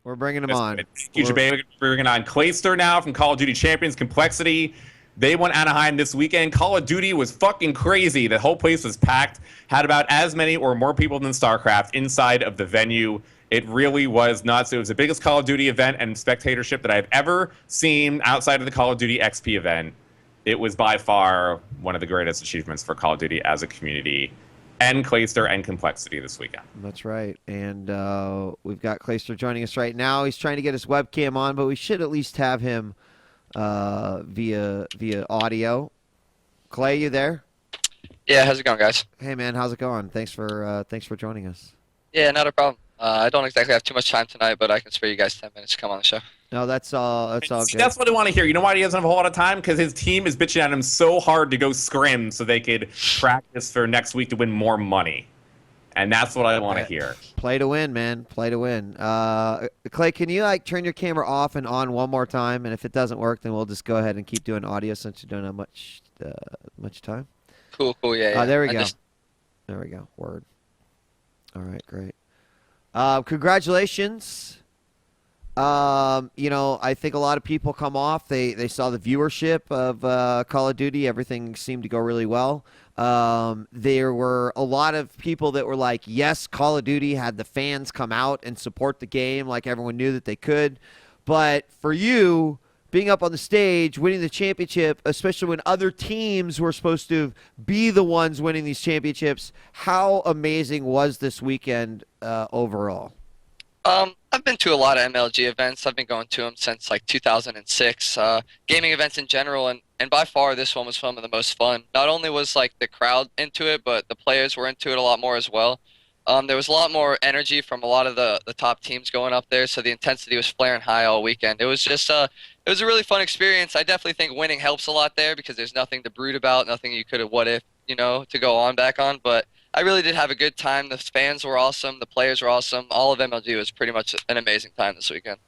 We're bringing him on. Thank you, We're bringing on Clayster now from Call of Duty Champions Complexity. They won Anaheim this weekend. Call of Duty was fucking crazy. The whole place was packed. Had about as many or more people than StarCraft inside of the venue. It really was nuts. It was the biggest Call of Duty event and spectatorship that I've ever seen outside of the Call of Duty XP event. It was by far one of the greatest achievements for Call of Duty as a community, and Clayster and Complexity this weekend. That's right. And we've got Clayster joining us right now. He's trying to get his webcam on, but we should at least have him via audio. Clay, you there? Yeah, how's it going, guys? Hey, man, how's it going? Thanks for joining us. Yeah, not a problem. I don't exactly have too much time tonight, but I can spare you guys 10 minutes to come on the show. No, that's all. That's all good. That's what I want to hear. You know why he doesn't have a whole lot of time? Because his team is bitching at him so hard to go scrim so they could practice for next week to win more money. And that's what I want to hear. Play to win, man. Play to win. Clay, can you turn your camera off and on one more time? And if it doesn't work, then we'll just go ahead and keep doing audio since you don't have much time. Cool. Yeah. There we go. There we go. Word. All right, great. Congratulations. I think a lot of people come off. They saw the viewership of Call of Duty. Everything seemed to go really well. There were a lot of people that were like, yes, Call of Duty had the fans come out and support the game like everyone knew that they could. But for you, being up on the stage, winning the championship, especially when other teams were supposed to be the ones winning these championships, how amazing was this weekend overall? I've been to a lot of MLG events. I've been going to them since like 2006. Gaming events in general, and by far this one was some of the most fun. Not only was like the crowd into it, but the players were into it a lot more as well. There was a lot more energy from a lot of the top teams going up there, so the intensity was flaring high all weekend. It was just it was a really fun experience. I definitely think winning helps a lot there because there's nothing to brood about, nothing you could have what if, to go on back on, but I really did have a good time. The fans were awesome. The players were awesome. All of MLG was pretty much an amazing time this weekend.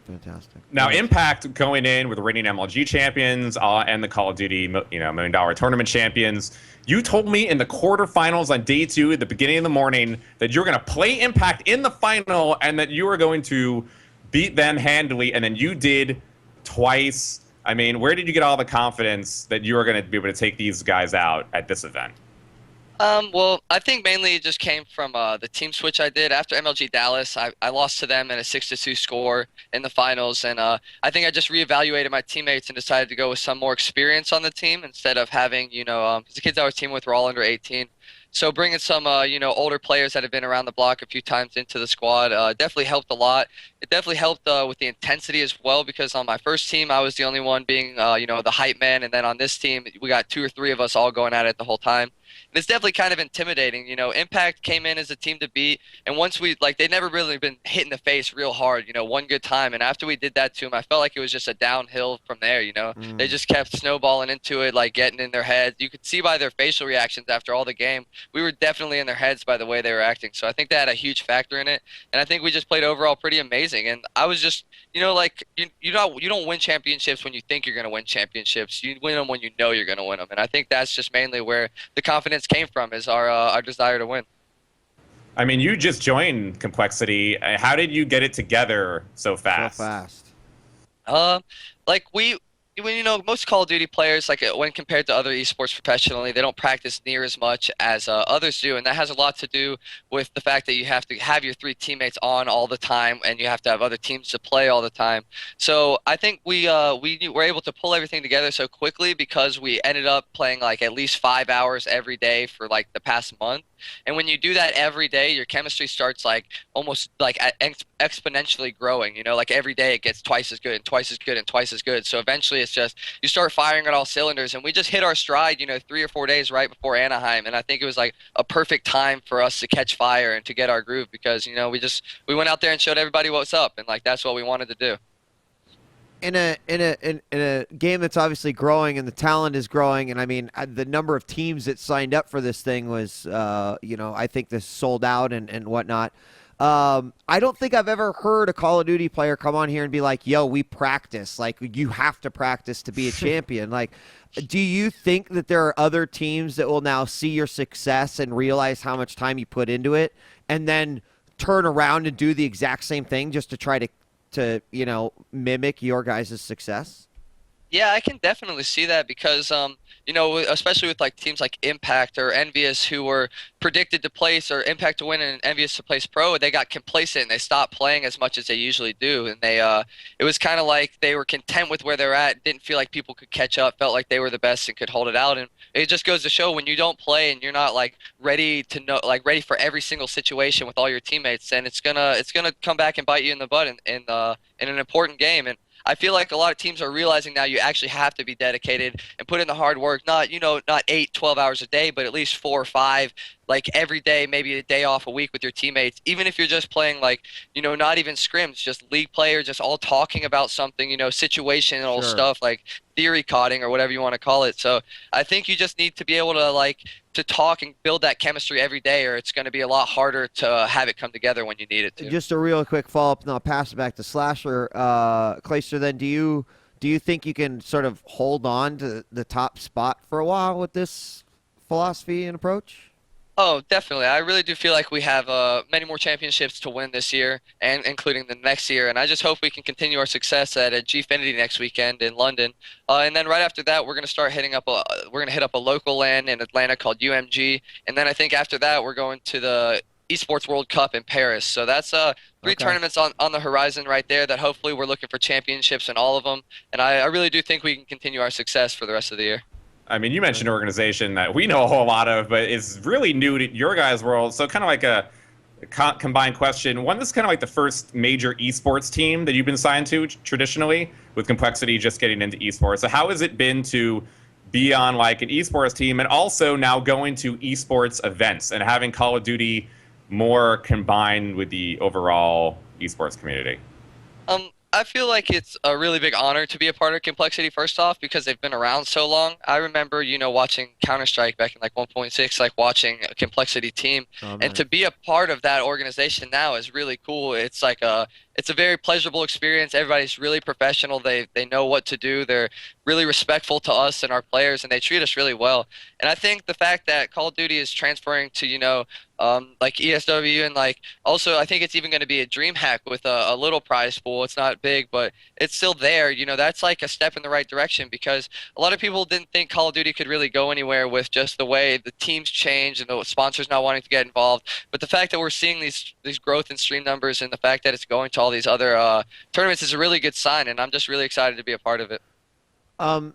Fantastic. Now, Impact going in with the reigning MLG champions and the Call of Duty, $1 million tournament champions. You told me in the quarterfinals on day 2 at the beginning of the morning that you were going to play Impact in the final and that you were going to beat them handily, and then you did twice. I mean, where did you get all the confidence that you were going to be able to take these guys out at this event? Well, I think mainly it just came from the team switch I did. After MLG Dallas, I lost to them in a 6-2 score in the finals, and I think I just reevaluated my teammates and decided to go with some more experience on the team instead of having, because the kids I was teaming with were all under 18. So bringing some, older players that have been around the block a few times into the squad definitely helped a lot. It definitely helped with the intensity as well because on my first team, I was the only one being, the hype man. And then on this team, we got 2 or 3 of us all going at it the whole time. And it's definitely kind of intimidating. Impact came in as a team to beat. And once they'd never really been hit in the face real hard, one good time. And after we did that to them, I felt like it was just a downhill from there, They just kept snowballing into it, like getting in their heads. You could see by their facial reactions after all the game. We were definitely in their heads by the way they were acting. So I think that had a huge factor in it. And I think we just played overall pretty amazing. And I was just, you don't win championships when you think you're going to win championships. You win them when you know you're going to win them. And I think that's just mainly where the confidence came from is our desire to win. I mean, you just joined Complexity. How did you get it together so fast? Most Call of Duty players, when compared to other esports professionally, they don't practice near as much as others do, and that has a lot to do with the fact that you have to have your 3 teammates on all the time, and you have to have other teams to play all the time. So I think we were able to pull everything together so quickly because we ended up playing at least 5 hours every day for the past month. And when you do that every day, your chemistry starts almost exponentially growing. Every day it gets twice as good and twice as good and twice as good. So eventually it's just you start firing on all cylinders. And we just hit our stride, 3 or 4 days right before Anaheim. And I think it was a perfect time for us to catch fire and to get our groove because we went out there and showed everybody what's up, and that's what we wanted to do. In a game that's obviously growing and the talent is growing, and I mean the number of teams that signed up for this thing was, I think this sold out and whatnot. I don't think I've ever heard a Call of Duty player come on here and be like, "Yo, we practice. You have to practice to be a champion." Do you think that there are other teams that will now see your success and realize how much time you put into it, and then turn around and do the exact same thing just to try to mimic your guys' success? Yeah, I can definitely see that because, especially with like teams like Impact or Envious who were predicted to place or Impact to win and Envious to place pro, they got complacent and they stopped playing as much as they usually do. And it was kind of like they were content with where they're at, didn't feel like people could catch up, felt like they were the best and could hold it out. And it just goes to show when you don't play and you're not like ready to know, like ready for every single situation with all your teammates, then it's gonna come back and bite you in the butt in an important game. And I feel like a lot of teams are realizing now you actually have to be dedicated and put in the hard work, not 8, 12 hours a day, but at least 4 or 5, like every day, maybe a day off a week with your teammates. Even if you're just playing like, not even scrims, just league players, just all talking about something, situational Sure. stuff like theory coding or whatever you want to call it. So I think you just need to be able to talk and build that chemistry every day, or it's going to be a lot harder to have it come together when you need it to. Just a real quick follow-up, and I'll pass it back to Slasher. Clayster, then do you think you can sort of hold on to the top spot for a while with this philosophy and approach? Oh, definitely. I really do feel like we have many more championships to win this year, and including the next year. And I just hope we can continue our success at Gfinity next weekend in London. And then right after that, we're going to start hitting up. We're going to hit up a local LAN in Atlanta called UMG. And then I think after that, we're going to the Esports World Cup in Paris. So that's 3 Okay. tournaments on the horizon right there. That hopefully we're looking for championships in all of them. And I really do think we can continue our success for the rest of the year. I mean, you mentioned an organization that we know a whole lot of, but is really new to your guys' world. So kind of like a combined question. One, this is kind of like the first major esports team that you've been signed to traditionally, with Complexity just getting into esports. So how has it been to be on like an esports team and also now going to esports events and having Call of Duty more combined with the overall esports community? I feel like it's a really big honor to be a part of Complexity, first off, because they've been around so long. I remember, watching Counter-Strike back in like 1.6, like watching a Complexity team. Oh, And to be a part of that organization now is really cool. It's like it's a very pleasurable experience. Everybody's really professional. They know what to do. They're really respectful to us and our players, and they treat us really well. And I think the fact that Call of Duty is transferring to, like ESW, and like also I think it's even going to be a dream hack with a little prize pool. It's not big, but it's still there. That's like a step in the right direction, because a lot of people didn't think Call of Duty could really go anywhere with just the way the teams change and the sponsors not wanting to get involved. But the fact that we're seeing these growth in stream numbers and the fact that it's going to all these other tournaments is a really good sign, and I'm just really excited to be a part of it. Well,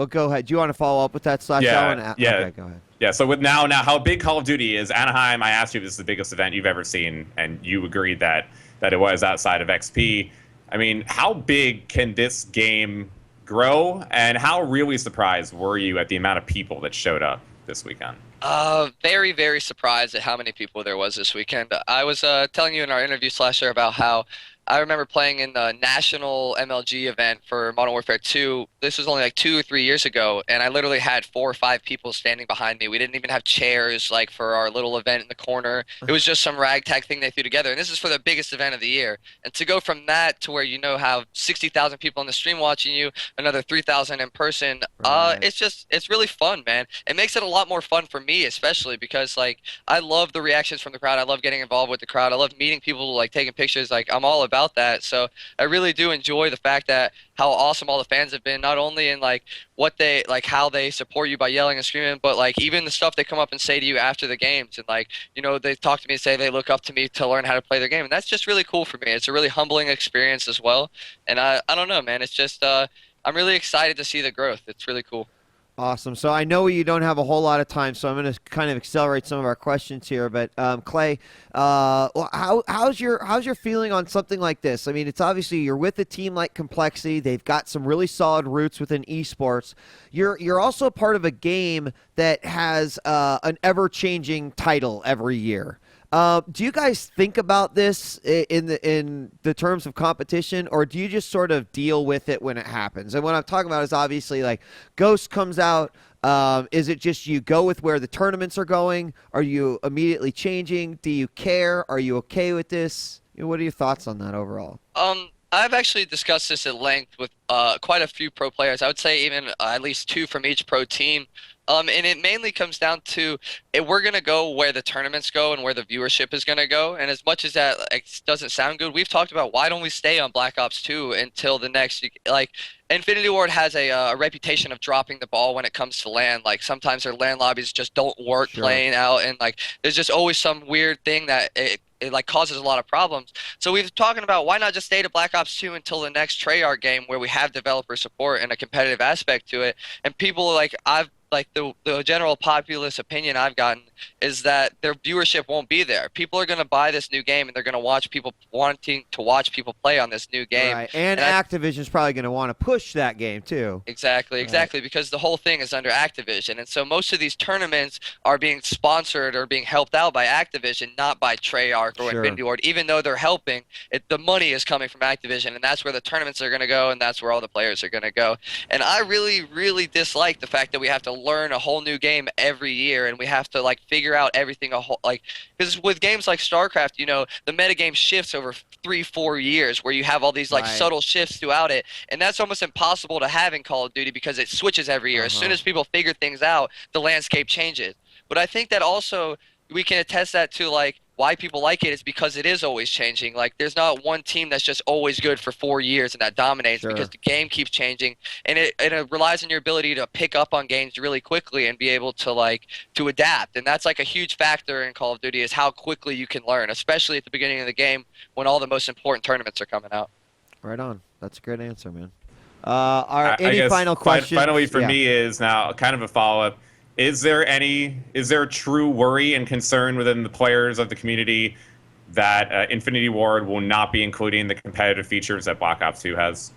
go ahead. Do you want to follow up with that, Slash? Yeah. Okay, go ahead. Yeah, so with now how big Call of Duty is, Anaheim, I asked you if this is the biggest event you've ever seen, and you agreed that it was outside of XP. I mean, how big can this game grow, and how really surprised were you at the amount of people that showed up this weekend? Very, very surprised at how many people there was this weekend. I was telling you in our interview, Slasher, about how I remember playing in the national MLG event for Modern Warfare 2. This was only like 2 or 3 years ago, and I literally had 4 or 5 people standing behind me. We didn't even have chairs like for our little event in the corner. It was just some ragtag thing they threw together, and this is for the biggest event of the year. And to go from that to where have 60,000 people on the stream watching you, another 3,000 in person, Right. it's really fun, man. It makes it a lot more fun for me, especially because like I love the reactions from the crowd. I love getting involved with the crowd. I love meeting people, like taking pictures. Like I'm all about that. So I really do enjoy the fact that how awesome all the fans have been, not only in like how they support you by yelling and screaming, but like even the stuff they come up and say to you after the games, and like they talk to me and say they look up to me to learn how to play their game, and that's just really cool for me. It's a really humbling experience as well, and I don't know, man. It's just I'm really excited to see the growth. It's really cool. Awesome. So I know you don't have a whole lot of time, so I'm going to kind of accelerate some of our questions here. But Clay, how's your feeling on something like this? I mean, it's obviously you're with a team like Complexity. They've got some really solid roots within esports. You're also part of a game that has an ever-changing title every year. Do you guys think about this in the terms of competition, or do you just sort of deal with it when it happens? And what I'm talking about is obviously like Ghost comes out. Is it just you go with where the tournaments are going? Are you immediately changing? Do you care? Are you okay with this? What are your thoughts on that overall? I've actually discussed this at length with quite a few pro players. I would say even at least 2 from each pro team. And it mainly comes down to we're gonna go where the tournaments go and where the viewership is gonna go. And as much as that like, doesn't sound good, we've talked about why don't we stay on Black Ops 2 until the next like. Infinity Ward has a reputation of dropping the ball when it comes to LAN. Like sometimes their LAN lobbies just don't work playing out, and like there's just always some weird thing that it like causes a lot of problems. So we've talking about why not just stay to Black Ops 2 until the next Treyarch game where we have developer support and a competitive aspect to it. And people like the general populace opinion I've gotten is that their viewership won't be there. People are going to buy this new game and they're going to watch people wanting to watch people play on this new game. Right. And Activision's probably going to want to push that game too. Exactly, exactly, because the whole thing is under Activision. And so most of these tournaments are being sponsored or being helped out by Activision, not by Treyarch or Infinity Ward. Even though they're helping, the money is coming from Activision, and that's where the tournaments are going to go, and that's where all the players are going to go. And I really, really dislike the fact that we have to learn a whole new game every year, and we have to like figure out everything because with games like StarCraft, you know, the metagame shifts over 3-4 years where you have all these like subtle shifts throughout it, and that's almost impossible to have in Call of Duty because it switches every year. As soon as people figure things out, the landscape changes. But I think that also we can attest that to like why people like it is because it is always changing. Like there's not one team that's just always good for 4 years and that dominates because the game keeps changing, and it relies on your ability to pick up on games really quickly and be able to to adapt. And that's like a huge factor in Call of Duty is how quickly you can learn, especially at the beginning of the game when all the most important tournaments are coming out. Right on. That's a great answer, man. Any final questions? Finally for me is now kind of a follow-up. Is there a true worry and concern within the players of the community that Infinity Ward will not be including the competitive features that Black Ops 2 has?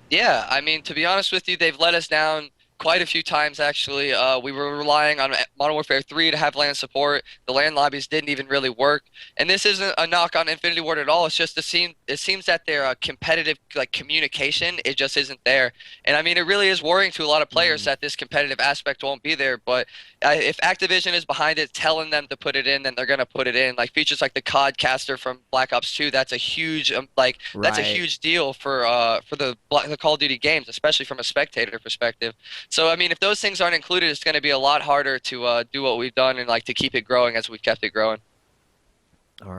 Yeah. I mean, to be honest with you, they've let us down quite a few times, actually. We were relying on Modern Warfare 3 to have LAN support. The LAN lobbies didn't even really work. And this isn't a knock on Infinity Ward at all. It's just it seems that their competitive communication, it just isn't there. And I mean, it really is worrying to a lot of players that this competitive aspect won't be there. But if Activision is behind it, telling them to put it in, then they're going to put it in. Like features like the COD caster from Black Ops 2, that's a huge that's a huge deal for the Call of Duty games, especially from a spectator perspective. So, I mean, if those things aren't included, it's going to be a lot harder to do what we've done and to keep it growing as we've kept it growing. All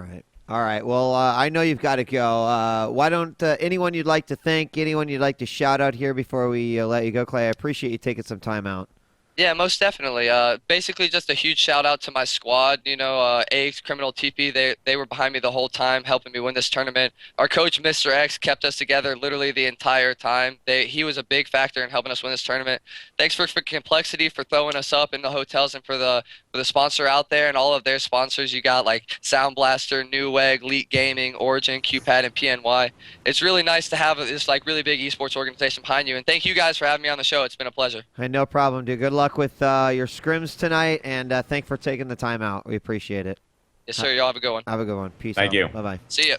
right. Well, I know you've got to go. Why don't anyone you'd like to thank, anyone you'd like to shout out here before we let you go, Clay? I appreciate you taking some time out. Yeah, most definitely. Basically, just a huge shout out to my squad. You know, AX, Criminal, TP, they were behind me the whole time, helping me win this tournament. Our coach, Mr. X, kept us together literally the entire time. He was a big factor in helping us win this tournament. Thanks for Complexity for throwing us up in the hotels, and for the sponsor out there and all of their sponsors. You got like Sound Blaster, Newegg, Leak Gaming, Origin, QPad, and PNY. It's really nice to have this really big esports organization behind you. And thank you guys for having me on the show. It's been a pleasure. Hey, no problem, dude. Good luck with your scrims tonight, and thanks for taking the time out. We appreciate it. Yes, sir. Y'all have a good one. Have a good one. Peace out. Thank you. Bye-bye. See ya.